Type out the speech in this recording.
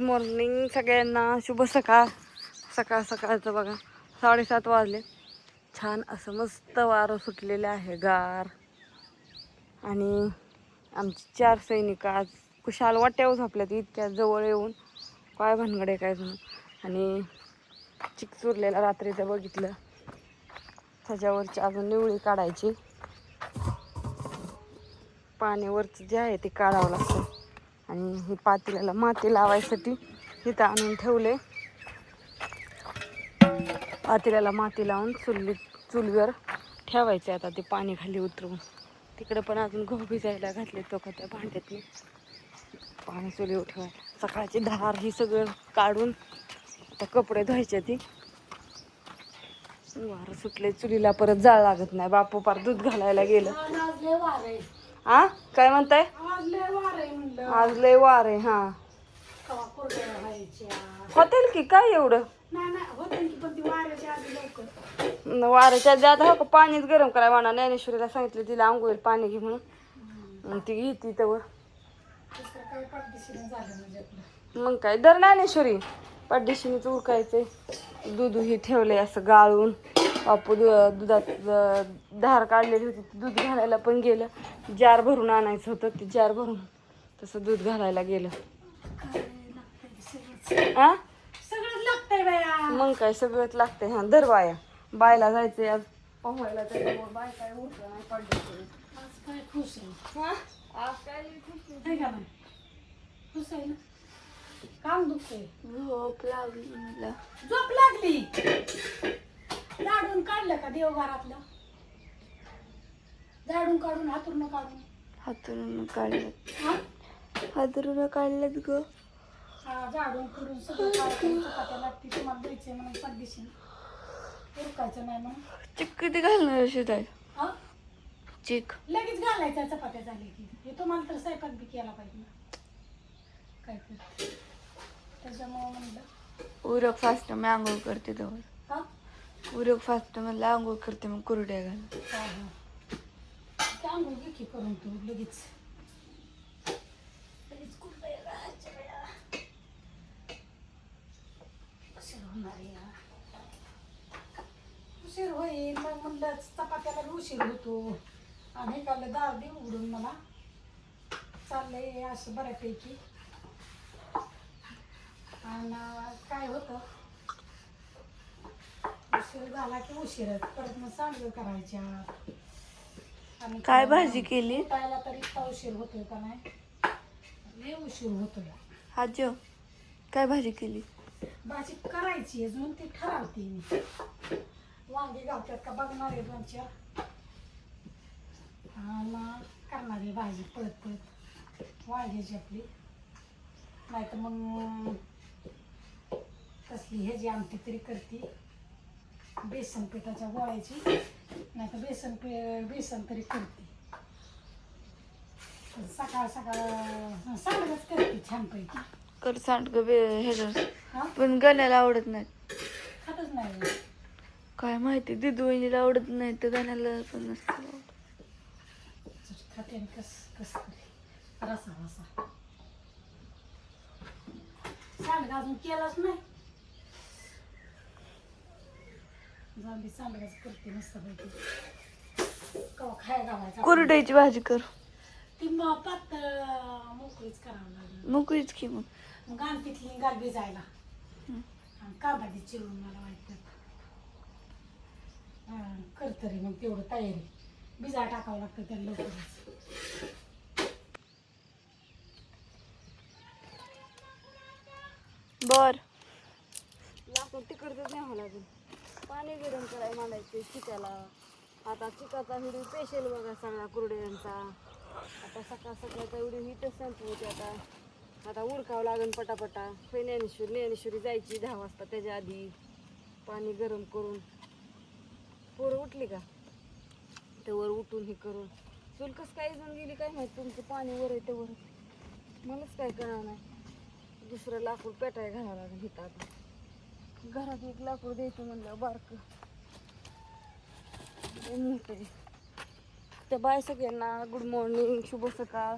Morning सगळ्यांना, शुभ सकाळ. सकाळचं बघा 7:30 वाजले. छान असं मस्त वारं सुटलेलं आहे गार. आणि आमचे 4 सैनिक आज कुशाल वाट्यावर झोपल्यात इतक्या जवळ येऊन. काय भानगडे काय म्हणून. आणि चिक चुरलेला रात्रीचं बघितलं. त्याच्यावरची अजून निवळी काढायची. पाण्यावरचं जे आहे ते काढावं लागतं. आणि ही पातेल्याला माती लावायसाठी इथं आणून ठेवले. पातेल्याला माती लावून चुलीवर ठेवायचे. आता ते पाणी खाली उतरवून तिकडे पण अजून गहू भिजायला घातले. तो का त्या भांड्यातून पाणी चुलीवर ठेवायला. सकाळची धार ही सगळं काढून आता कपडे धुवायचे. ती वारं सुटले चुलीला, परत जाळ लागत नाही. बापू पार दूध घालायला गेलं. हा काय म्हणताय? आज लय वार आहे. हा होतील की काय एवढं वाऱ्याच्या आधी. आता हो पाणीच गरम करायला म्हणा. ज्ञानेश्वरीला सांगितलं तिला आंघोळीला पाणी घे म्हणून. ती घेते तेव्हा. मग काय दर ज्ञानेश्वरी पाठदिशीनेच उरकायचंय. दूध ही ठेवलंय असं गाळून. बापू दुधात धार काढलेली होती. दूध घालायला पण गेलं. जार भरून आणायचं होतं. ते जार भरून तसं दूध घालायला गेलं. आ सगळंच लागतंय बाया. मग काय सगळंच लागतंय. हा दर बाया बायला जायचंय आज पोहायला. त्याच्यामुळे बाय काय उरकलं नाही पाठदिशी. आज काय खुश आहे. हा आज काय खुश आहे का नाही? खुश आहे ना. काम दुखतंय. झोप लागली मला. झोप लागली. झाडून काढलं का देवघरातलं? झाडून काढून हातरून काढून. हातरून काढलं. हा हातरून काढलं ग. झाडून करून सगळं काढून चपात्या लागते. तुम्हाला द्यायचे म्हणून पाठदिशी उरकायचं नाही म्हणून. चिक किती घालणार शिजाय? हा चिक लगेच घालायचा. चपात्या झाले की हे तुम्हाला तर स्वयंपाक बी केला पाहिजे ना. काय कर त्याच्यामुळं म्हणलं उरक फास्ट. मी आंघोळ करते तेव्हा. हा उरक फास्ट म्हणलं आंघोळ करते. मग कुरड्या घाल. हा हा ते आंघोळ घे की करून तू लगेच. लगेच कुरडया घालायच्या बाया. उशीर होणार आहे. उशीर होईल. मग म्हणलं चपात्याला उशीर होतो. आणि काल दार दे उघडून मला चाललंय असं बऱ्यापैकी. आणि काय होतं उशीर झाला की उशीरच. परत मग सांडगं करायच्या. आणि काय भाजी केली? उठायला तरी इतका उशीर होतोय का नाही. लय उशीर होतोय. आजी काय भाजी केली? भाजी करायची अजून ती ठरवते मी. वांगी घालतात का बघणार आहे 2-4. आणि करणार आहे भाजी पळत वांग्याची आपली. नाही तर मग कसली ह्याची आमटी तरी करते. बेसन पिठाच्या गोळ्याची. नाही तर बेसन तरी करते. सकाळ सांडगच करते छानपैकी. कर सांडग ह्याचं. हा पण गण्याला आवडत नाही. खातच नाही. काय माहिती दिदू वहिनीला आवडत नाही तर गण्याला पण नसतं. खाते आणि कस रसा सांडगा अजून केलाच नाही. जाऊन सांडगाच करते मस्त पैकी. कवा खायला घालायचा. कुरडईची भाजी कर. ती पातळ मोकळीच करावं लागेल. मोकळीच की मग. गाण पिठली गाल भिजायला. आणि कांदा बी चिरून मला वाटतं. कर तरी मग तेवढं तयारी. भिजा टाकावं लागतं त्याला लवकरच. बर लाकूड तिकडच न्यावं लागेल. पाणी गरम करायला मांडायचे चिकाला. आता चिकाचा व्हिडिओ स्पेशल बघा सगळ्या कुरड्यांचा. आता सकाळचा व्हिडिओ हिटच संपवते. आता उरकावं लागेल पटापटा. ज्ञानेश्वरी जायची 10 वाजता. त्याच्या आधी पाणी गरम करून पोरं उठली का तेवर उठून हे करून. चूल कसं काय जण गेली काय माहिती. तुमचं पाणी वर आहे तेवर मलाच काय कळणार नाही. दुसरं लाकूड पेटाय घालावं लागेल इथं. आता घरात एक लाकूड द्यायचं म्हणलं बारकं मोठं. त्या बाय सगळ्यांना गुड मॉर्निंग, शुभ सकाळ.